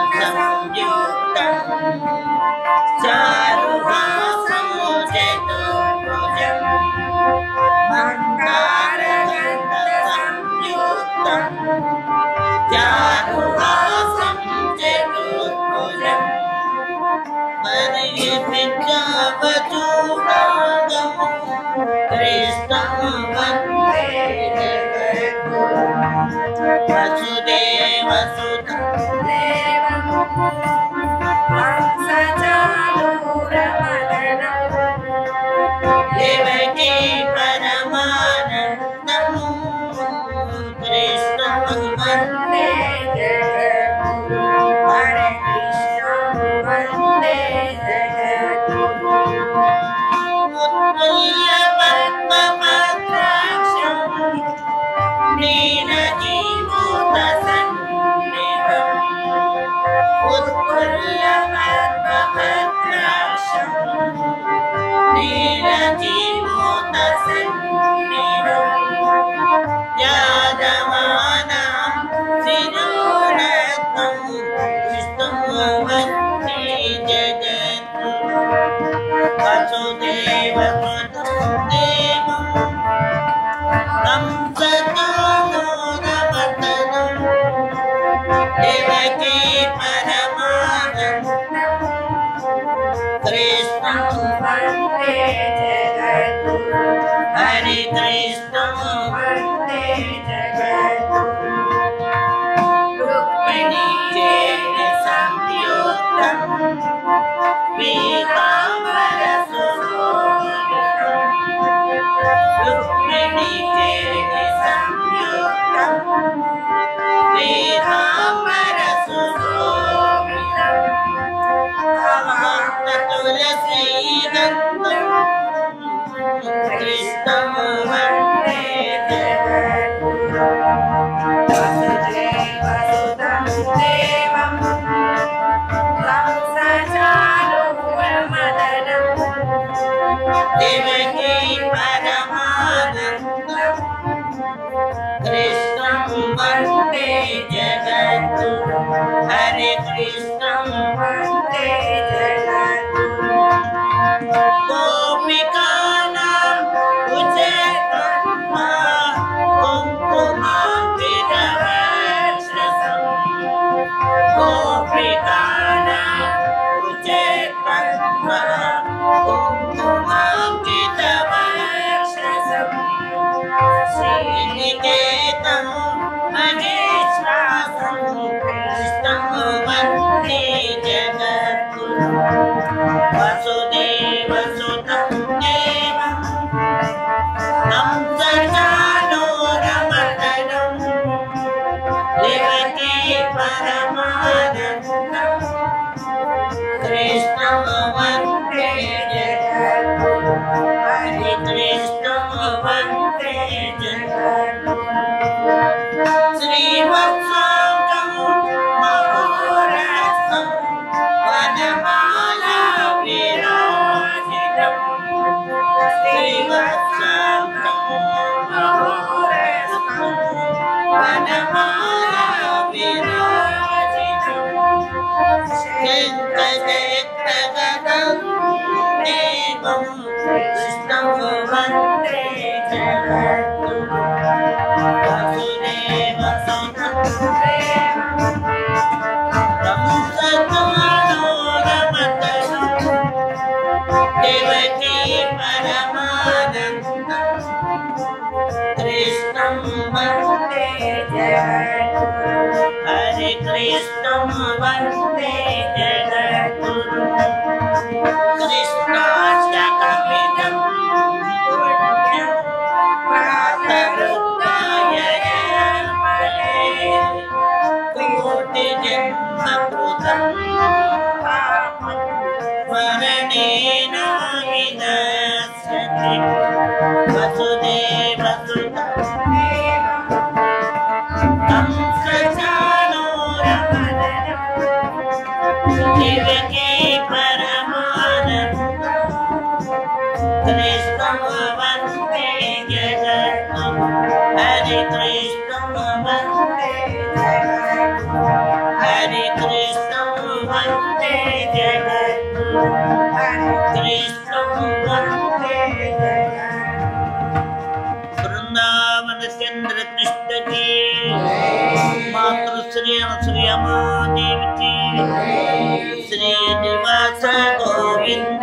श्रीनिवास गोविंद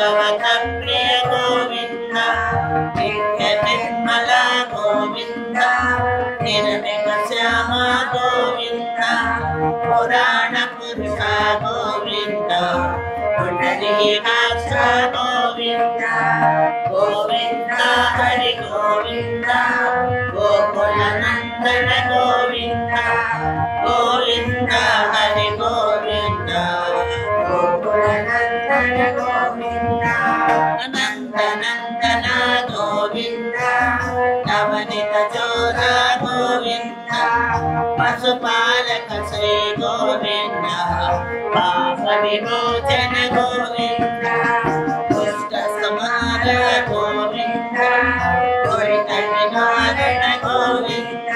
భాగవత ప్రియ గోవింద నిత్య నిర్మల గోవింద నిరమిక శ్యామ గోవింద పురాణ పురుష గోవింద పుండరీకాక్ష గోవింద గోవింద హరి గోవింద గోకుల నందన గోవింద గోవింద హరి గోవింద గోకుల నందన గోవింద నందనందన గోవింద నవనిత చోర గోవింద పశుపాలక శ్రీ గోవింద పాప విమోచన గోవింద దుష్ట సమార గోవింద దురిత నివారణ గోవింద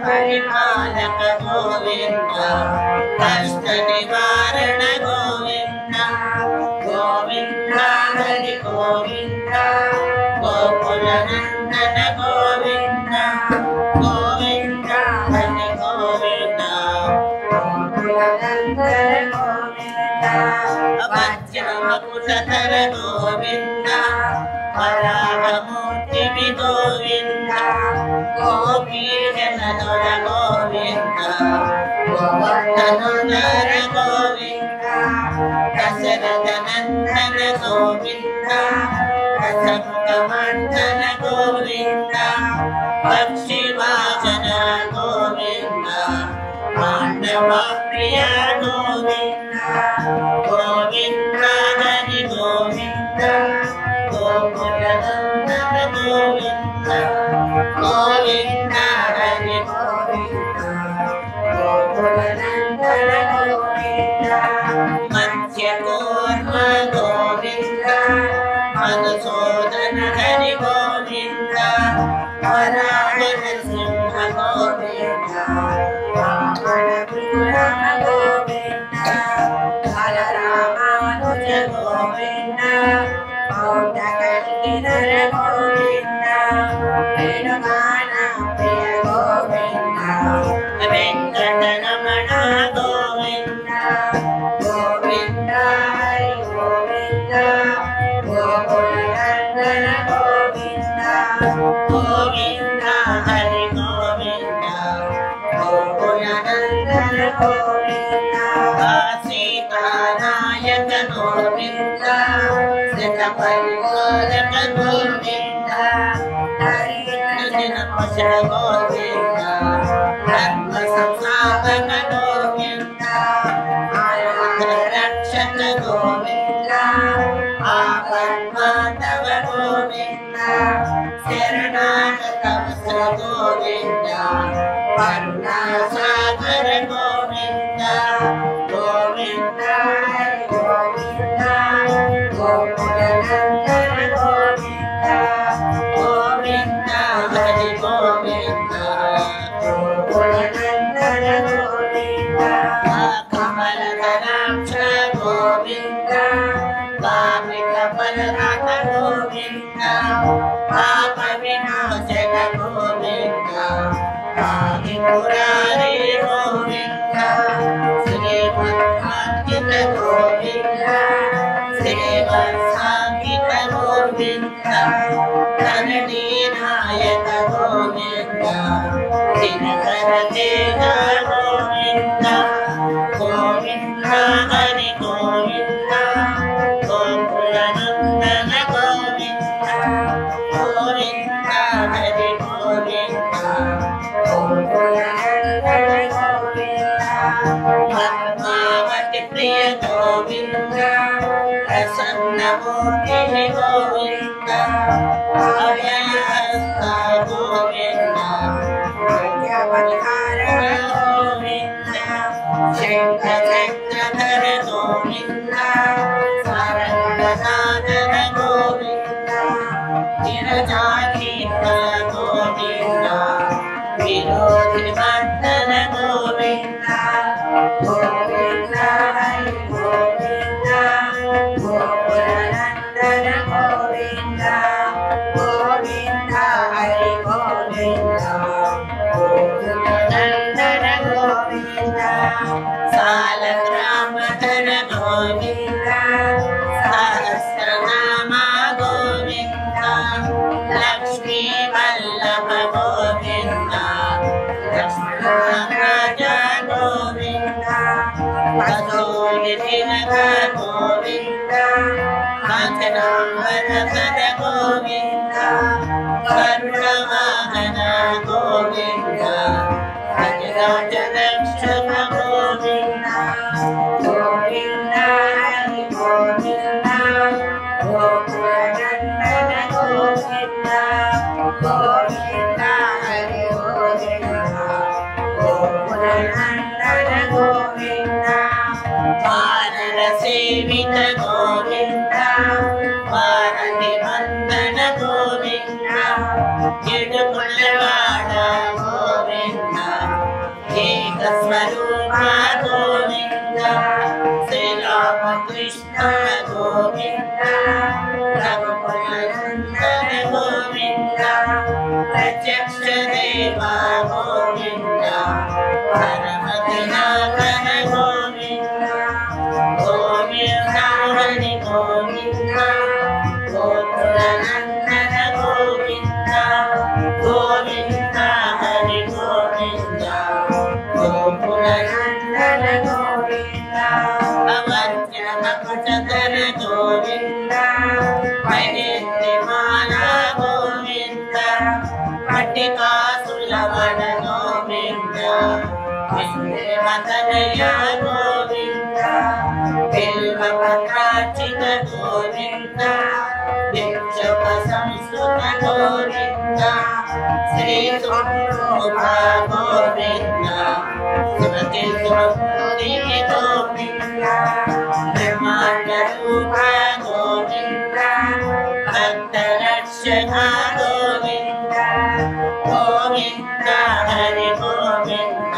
పరిపాలక గోవింద కష్ట నివారణ గోవింద గోవింద హరి గోవింద గోకుల నందన గోవింద గోవింద హరి గోవింద గోకుల నందన గోవింద వజ్రమకుటధర గోవింద వరాహమూర్తి గోవింద గోపీజనధర గోవింద గోవర్ధనుధర గోవింద దశరథ నందన గోవింద దశముఖమర్దన గోవింద పక్షివాహన గోవింద పాండవ ప్రియ గోవింద గోవింద హరి గోవింద గోకుల నందన గోవింద గోవింద హరి గోవింద గోకుల నందన గోవింద మత్స్య కూర్మ గోవింద మధుసూదన హరి గోవింద వరాహన సింహ గోవింద వామన క్రూర గోవింద బలరామానుజ గోవింద పౌండకల్కిధర గోవింద వేణుగాన ప్రియ గోవింద వెంకటరమణ గోవింద గోవింద హరి గోవింద గోకుల నందన గోవింద గోవింద హరి గోవింద గోకుల నందన గోవింద సీతానాయక గోవింద శ్రీత పరిపాలక గోవింద హరిజన పశుల గోవింద ధర్మ సంస్థాపక గోవింద ఆయుధ రక్షక గోవింద ఆపన్మాధవ గోవింద శరణాగత వస్త్ర గోవింద కరుణాసాగర గోవింద గోవింద హరి గోవింద గోకుల నందన గోవింద గోవింద హరి గోవింద గోకుల నందన గోవింద కమలధరాక్ష గోవింద కామిక బలరాత గోవింద పాప వినాశన గోవింద ఆది మురారి గోవింద శ్రీమద్భాగ్యత గోవింద శ్రీవత్సాంగిత గోవింద ధరణీ నాయక గోవింద దినకర తేజ గోవింద గోవింద హరి గోవింద గోకుల నందన గోవింద గోవింద హరి గోవింద గోకుల నందన గోవింద పద్మావతి ప్రియ గోవింద ప్రసన్నమూర్తి గోవింద అభయహస్త గోవింద గోవింద శంఖచక్రధర గోవింద సరంగనాథన గోవింద గిరజాధీత గోవింద విరోధి వర్ధన గోవింద గోవింద హరి గోవింద గోకుల నందన గోవింద గోవింద హరి గోవింద గోకుల నందన గోవింద సాలగ్రామధర గోవింద రాజరక్షక గోవింద గోవింద హరి గోవింద గోకులనందన గోవింద గోవింద హరి గోవింద గోకులనందన గోవింద వానర సేవిత గోవింద వారధి వందన గోవింద ఎడుకులవాడ గోవింద ఏక స్వరూప గోవింద శ్రీరామకృష్ణ గోవింద రఘుకులనందన గోవింద ప్రత్యక్ష దేవ గోవింద పరమదినాకర గోవింద గోవింద హరి గోవింద గోకులనందన గోవింద గోవింద హరి గోవింద గోకులనందన గోవింద అవధ్యమకుటధర గోవింద వైదేహిమాల గోవింద పట్టికాసులవన గోవింద విష్ణుమతనయ గోవింద బిల్వపత్రార్చిత గోవింద దిక్షక సంస్కృత గోవింద శ్రీ సురూప గోవింద శివతి సురూపి గోవింద బ్రహ్మాండ రూప గోవింద భక్తరక్షక గోవింద గోవింద హరి గోవింద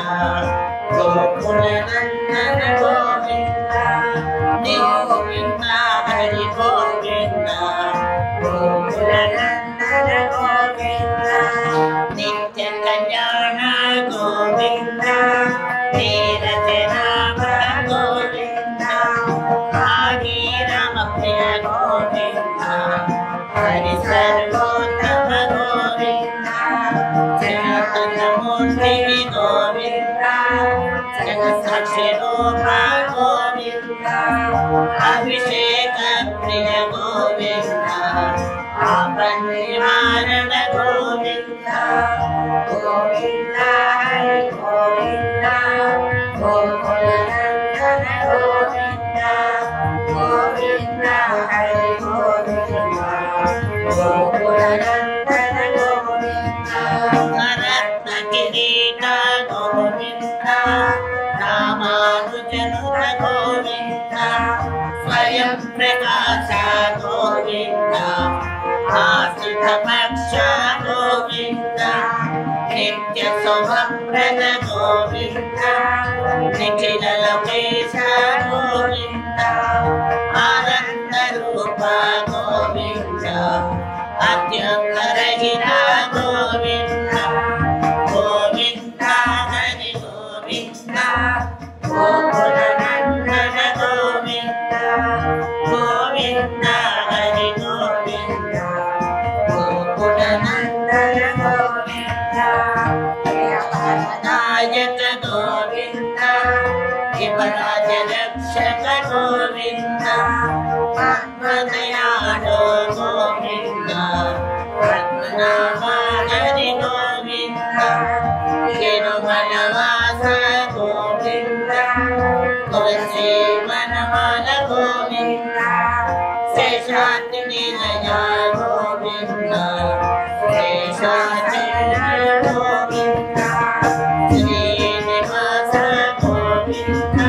గోకులనందన గోవింద గోవింద హరి గోవింద గోకులనందన గోవింద నిత్య కళ్యాణ గోవింద నీరజనాభ గోవింద భాగీరమ ప్రియ గోవింద హరి సర్వోత్తమ గోవింద జగన్మూర్తి గోవింద జగత్సాక్షి రూప గోవింద అభిషేక ప్రియ గోవింద ఆపన్నివారణ గోవింద గోవింద హరి గోవింద గోకులనందన గోవింద గోవింద హరి గోవింద గోకులనందన గోవింద రత్న కిరీట గోవింద రామానుజనుత గోవింద స్వయం ప్రకాశ గోవింద ఆశ్రిత పక్ష గోవింద నిత్య శుభప్రద గోవింద నిఖిల లోకేశ గోవింద ఆనంద రూప గోవింద అత్యంతరహిత గోవింద గోవింద హరి గోవింద గోకులనందన గోవింద గోవింద హరి గోవింద గోకులనందన గోవింద నాయక గోవింద శివరాజ రక్షక గోవింద ఆత్మదయాళో గోవింద రత్నామానరి గోవింద తిరుమలవాస గోవింద తులసి వనమాల గోవింద శేషాద్రి నిలయ గోవింద శేషాద్రి గోవింద శ్రీనివాస గోవింద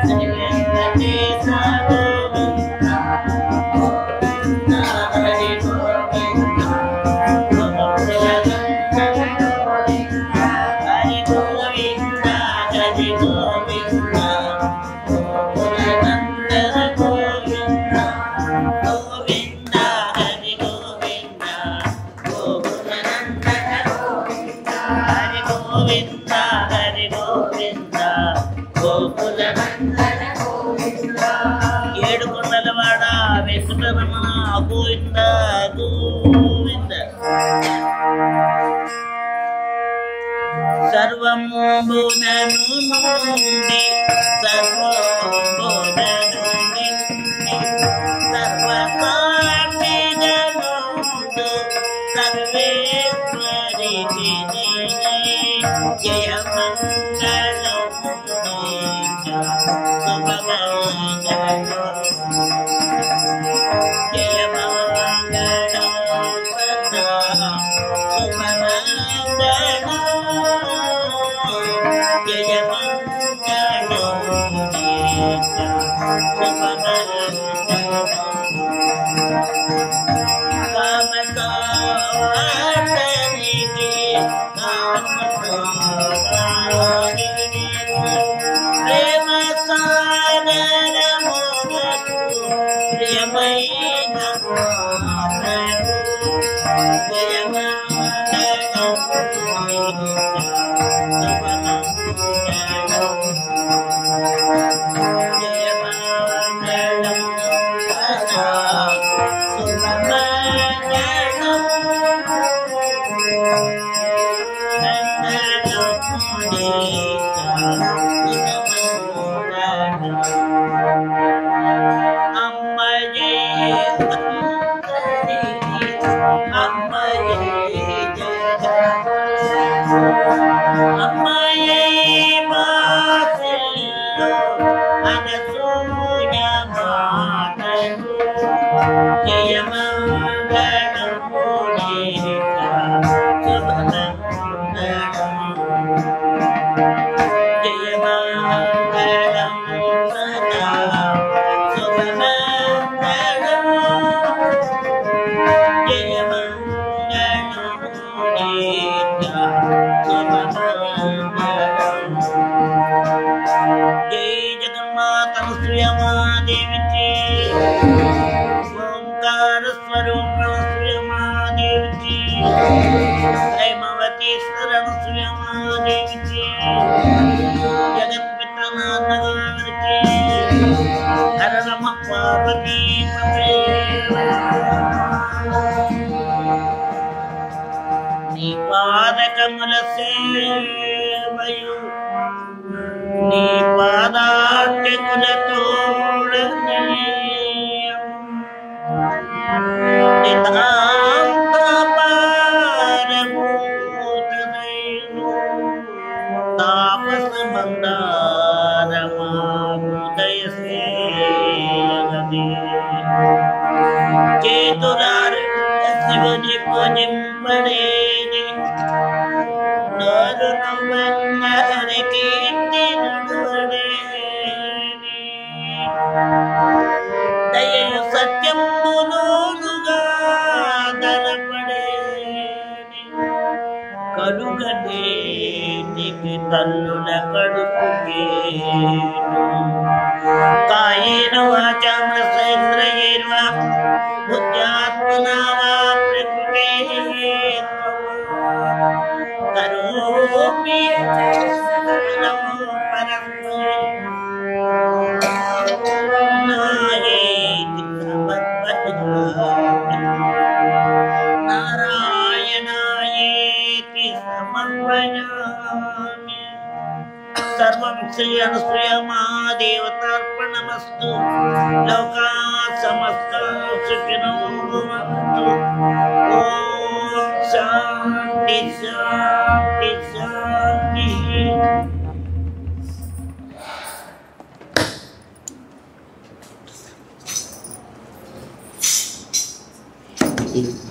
శ్రీ వెంకటేశ గోవింద గోవింద హరి గోవింద గోకులనందన గోవింద హరి గోవింద హరి గోవింద గోకులనందన గోవింద గోవింద హరి గోవింద గోకులనందన గోవింద హరి గోవింద హరి గోవింద గోకులనందన గోవింద ఏడుకొండలవాడ వెంకటరమణ గోవింద గోవింద సర్వము బోధను నుండి సర్వోబోధను నిండి సర్వకార్యముందు సర్వేశ్వరికి జయ Thank you.